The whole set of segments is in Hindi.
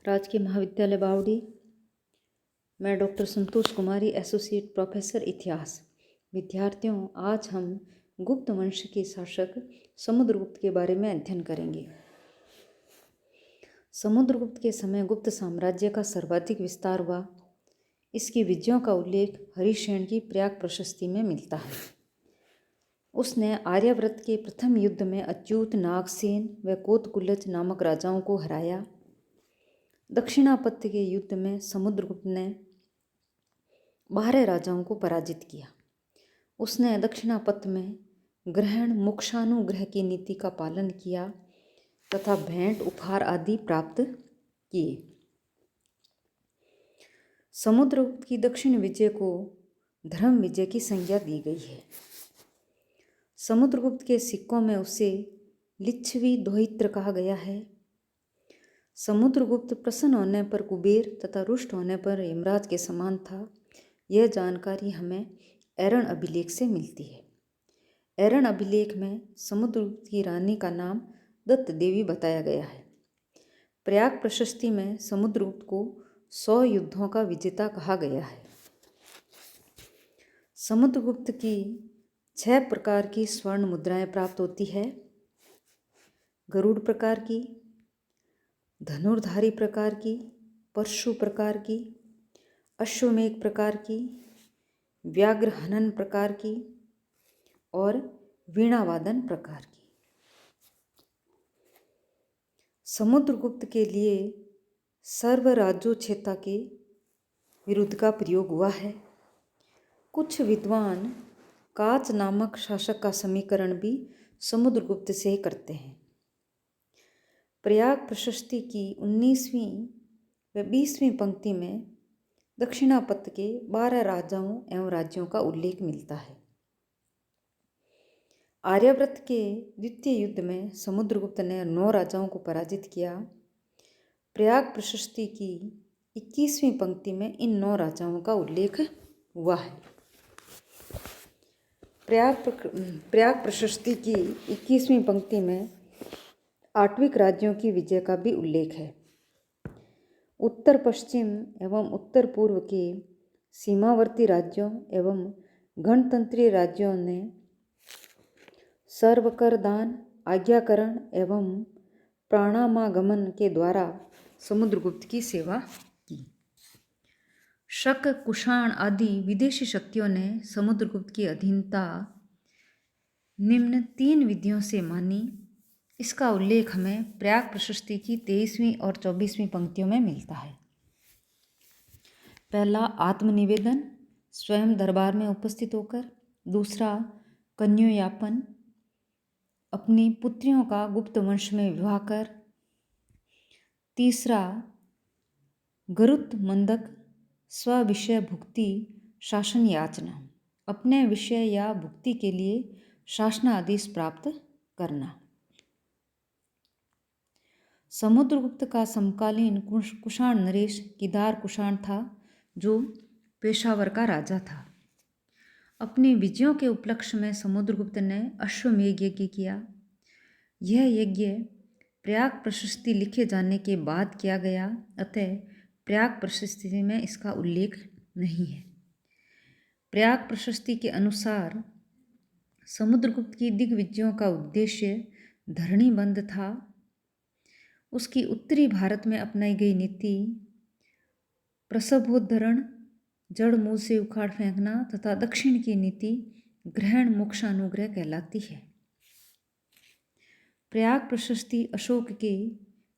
राजकीय महाविद्यालय बावड़ी। मैं डॉक्टर संतोष कुमारी, एसोसिएट प्रोफेसर इतिहास। विद्यार्थियों, आज हम गुप्त वंश के शासक समुद्रगुप्त के बारे में अध्ययन करेंगे। समुद्रगुप्त के समय गुप्त साम्राज्य का सर्वाधिक विस्तार हुआ। इसकी विजयों का उल्लेख हरिशेन की प्रयाग प्रशस्ति में मिलता है। उसने आर्यावर्त के प्रथम युद्ध में अच्युत, नागसेन व कोतकुलच नामक राजाओं को हराया। दक्षिणापथ के युद्ध में समुद्रगुप्त ने 12 राजाओं को पराजित किया। उसने दक्षिणापथ में ग्रहण मोक्षानुग्रह की नीति का पालन किया तथा भेंट उपहार आदि प्राप्त किए। समुद्रगुप्त की दक्षिण विजय को धर्म विजय की संज्ञा दी गई है। समुद्रगुप्त के सिक्कों में उसे लिच्छवी दोहित्र कहा गया है। समुद्रगुप्त प्रसन्न होने पर कुबेर तथा रुष्ट होने पर यमराज के समान था। यह जानकारी हमें एरण अभिलेख से मिलती है। एरण अभिलेख में समुद्रगुप्त की रानी का नाम दत्त देवी बताया गया है। प्रयाग प्रशस्ति में समुद्रगुप्त को 100 युद्धों का विजेता कहा गया है। समुद्रगुप्त की 6 प्रकार की स्वर्ण मुद्राएं प्राप्त होती है। गरुड़ प्रकार की, धनुर्धारी प्रकार की, परशु प्रकार की, अश्वमेघ प्रकार की, व्याघ्र हनन प्रकार की और वीणावादन प्रकार की। समुद्रगुप्त के लिए सर्वराज्योच्छेता के विरुद्ध का प्रयोग हुआ है। कुछ विद्वान काच नामक शासक का समीकरण भी समुद्रगुप्त से करते हैं। प्रयाग प्रशस्ति की 19वीं व 20वीं पंक्ति में दक्षिणापथ के 12 राजाओं एवं राज्यों का उल्लेख मिलता है। आर्यावर्त के द्वितीय युद्ध में समुद्रगुप्त ने 9 राजाओं को पराजित किया। प्रयाग प्रशस्ति की 21वीं पंक्ति में इन 9 राजाओं का उल्लेख हुआ है। प्रयाग प्रशस्ति की 21वीं पंक्ति में आठविक राज्यों की विजय का भी उल्लेख है। उत्तर पश्चिम एवं उत्तर पूर्व के सीमावर्ती राज्यों एवं गणतंत्रीय राज्यों ने सर्वकर दान, आज्ञाकरण एवं प्राणामागमन के द्वारा समुद्रगुप्त की सेवा की। शक, कुषाण आदि विदेशी शक्तियों ने समुद्रगुप्त की अधीनता निम्न 3 विधियों से मानी। इसका उल्लेख हमें प्रयाग प्रशस्ति की 23वीं और 24वीं पंक्तियों में मिलता है। पहला, आत्मनिवेदन, स्वयं दरबार में उपस्थित होकर। दूसरा, कन्योयापन, अपनी पुत्रियों का गुप्त वंश में विवाह कर। तीसरा, गरुत मंदक, स्व-विषय भुक्ति शासन याचना, अपने विषय या भुक्ति के लिए शासनादेश प्राप्त करना। समुद्रगुप्त का समकालीन कुषाण नरेश किदार कुषाण था, जो पेशावर का राजा था। अपनी विजयों के उपलक्ष्य में समुद्रगुप्त ने अश्वमेघ यज्ञ किया। यह यज्ञ प्रयाग प्रशस्ति लिखे जाने के बाद किया गया, अतः प्रयाग प्रशस्ति में इसका उल्लेख नहीं है। प्रयाग प्रशस्ति के अनुसार समुद्रगुप्त की दिग्विजयों का उद्देश्य धरणीबंध था। उसकी उत्तरी भारत में अपनाई गई नीति प्रसभोद्धरण, जड़ मूल से उखाड़ फेंकना तथा दक्षिण की नीति ग्रहण मोक्षानुग्रह कहलाती है। प्रयाग प्रशस्ति अशोक के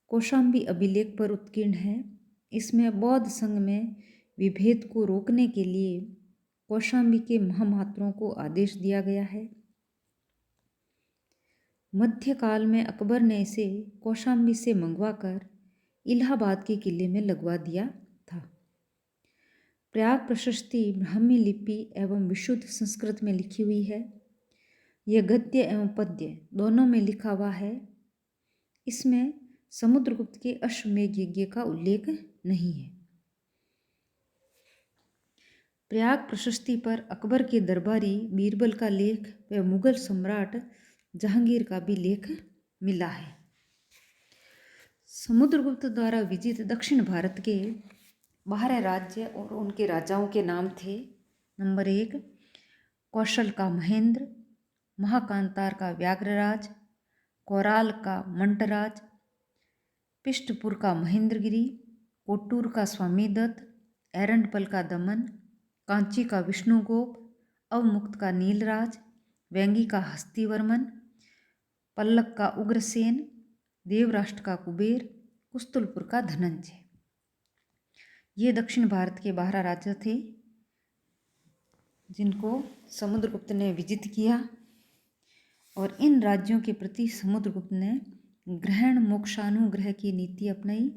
कौशाम्बी अभिलेख पर उत्कीर्ण है। इसमें बौद्ध संघ में विभेद को रोकने के लिए कौशाम्बी के महामात्रों को आदेश दिया गया है। मध्यकाल में अकबर ने इसे कौशाम्बी से मंगवाकर इलाहाबाद के किले में लगवा दिया था। प्रयाग प्रशस्ति ब्राह्मी लिपि एवं विशुद्ध संस्कृत में लिखी हुई है। यह गद्य एवं पद्य दोनों में लिखा हुआ है। इसमें समुद्रगुप्त के अश्वमेघ यज्ञ का उल्लेख नहीं है। प्रयाग प्रशस्ति पर अकबर के दरबारी बीरबल का लेख व मुगल सम्राट जहांगीर का भी लेख मिला है। समुद्रगुप्त द्वारा विजित दक्षिण भारत के 12 राज्य और उनके राजाओं के नाम थे। नंबर 1, कौशल का महेंद्र, महाकांतार का व्याघ्रराज, कोराल का मंटराज, पिष्टपुर का महेंद्रगिरी, कोट्टूर का स्वामीदत्त, एरंडपल का दमन, कांची का विष्णुगोप, अवमुक्त का नीलराज, वेंगी का हस्तिवर्मन, पल्लक का उग्रसेन, देवराष्ट्र का कुबेर, कुस्तुलपुर का धनंजय। ये दक्षिण भारत के 12 राज्य थे जिनको समुद्रगुप्त ने विजित किया, और इन राज्यों के प्रति समुद्रगुप्त ने ग्रहण मोक्षानुग्रह की नीति अपनाई।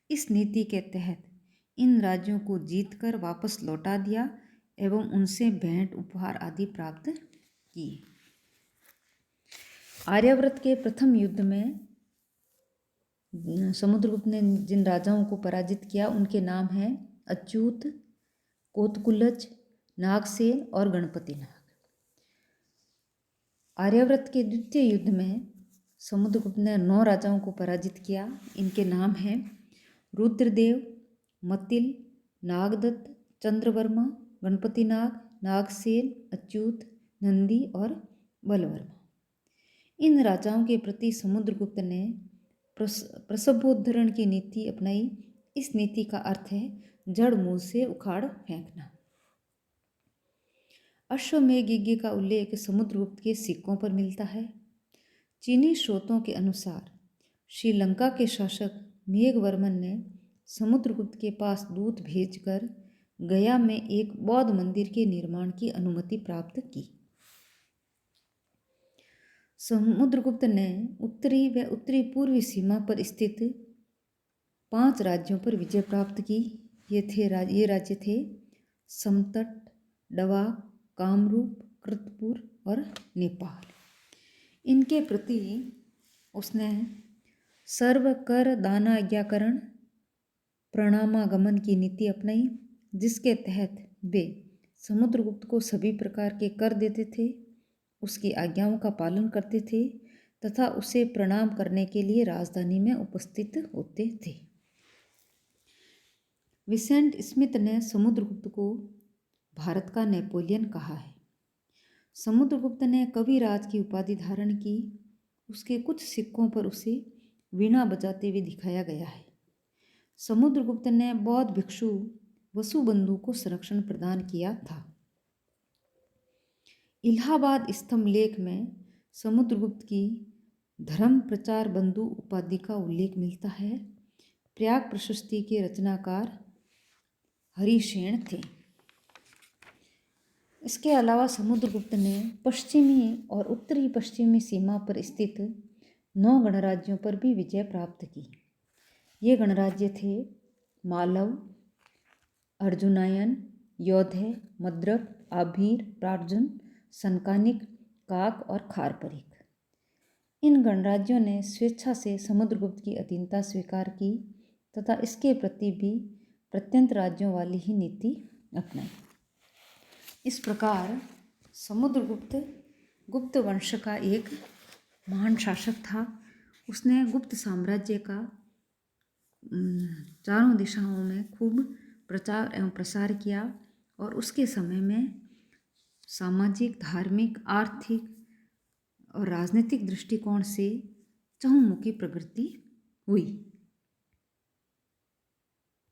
इस नीति के तहत इन राज्यों को जीतकर वापस लौटा दिया एवं उनसे भेंट उपहार आदि प्राप्त किए। आर्यावर्त के प्रथम युद्ध में समुद्रगुप्त ने जिन राजाओं को पराजित किया उनके नाम हैं अच्युत, कोतकुलज, नागसेन और गणपति नाग। आर्यावर्त के द्वितीय युद्ध में समुद्रगुप्त ने 9 राजाओं को पराजित किया। इनके नाम हैं रुद्रदेव, मतिल, नागदत्त, चंद्रवर्मा, गणपति नाग, नागसेन, अच्युत, नंदी और बलवर्मा। इन राजाओं के प्रति समुद्रगुप्त ने प्रसवोद्धरण की नीति अपनाई। इस नीति का अर्थ है जड़ मूल से उखाड़ फेंकना। अश्वमेध यज्ञ का उल्लेख समुद्रगुप्त के सिक्कों पर मिलता है। चीनी स्रोतों के अनुसार श्रीलंका के शासक मेघवर्मन ने समुद्रगुप्त के पास दूत भेजकर गया में एक बौद्ध मंदिर के निर्माण की अनुमति प्राप्त की। समुद्रगुप्त ने उत्तरी व उत्तरी पूर्वी सीमा पर स्थित 5 राज्यों पर विजय प्राप्त की। ये राज्य थे समतट, डवाक, कामरूप, कृतपुर और नेपाल। इनके प्रति उसने सर्व कर दानाज्ञाकरण प्रणामागमन की नीति अपनाई, जिसके तहत वे समुद्रगुप्त को सभी प्रकार के कर देते थे, उसकी आज्ञाओं का पालन करते थे तथा उसे प्रणाम करने के लिए राजधानी में उपस्थित होते थे। विसेंट स्मिथ ने समुद्रगुप्त को भारत का नेपोलियन कहा है। समुद्रगुप्त ने कविराज की उपाधि धारण की। उसके कुछ सिक्कों पर उसे वीणा बजाते हुए दिखाया गया है। समुद्रगुप्त ने बौद्ध भिक्षु वसुबंधु को संरक्षण प्रदान किया था। इलाहाबाद स्तंभ लेख में समुद्रगुप्त की धर्म प्रचार बंधु उपाधि का उल्लेख मिलता है। प्रयाग प्रशस्ति के रचनाकार हरिसेन थे। इसके अलावा समुद्रगुप्त ने पश्चिमी और उत्तरी पश्चिमी सीमा पर स्थित 9 गणराज्यों पर भी विजय प्राप्त की। ये गणराज्य थे मालव, अर्जुनायन, योधे, मद्रक, आभीर, प्रार्जुन, सनकानिक, काक और खारपरिक। इन गणराज्यों ने स्वेच्छा से समुद्रगुप्त की अधीनता स्वीकार की तथा इसके प्रति भी प्रत्यंत राज्यों वाली ही नीति अपनाई। इस प्रकार समुद्रगुप्त गुप्त वंश का एक महान शासक था। उसने गुप्त साम्राज्य का चारों दिशाओं में खूब प्रचार एवं प्रसार किया और उसके समय में सामाजिक, धार्मिक, आर्थिक और राजनीतिक दृष्टिकोण से चहुमुखी प्रगति हुई।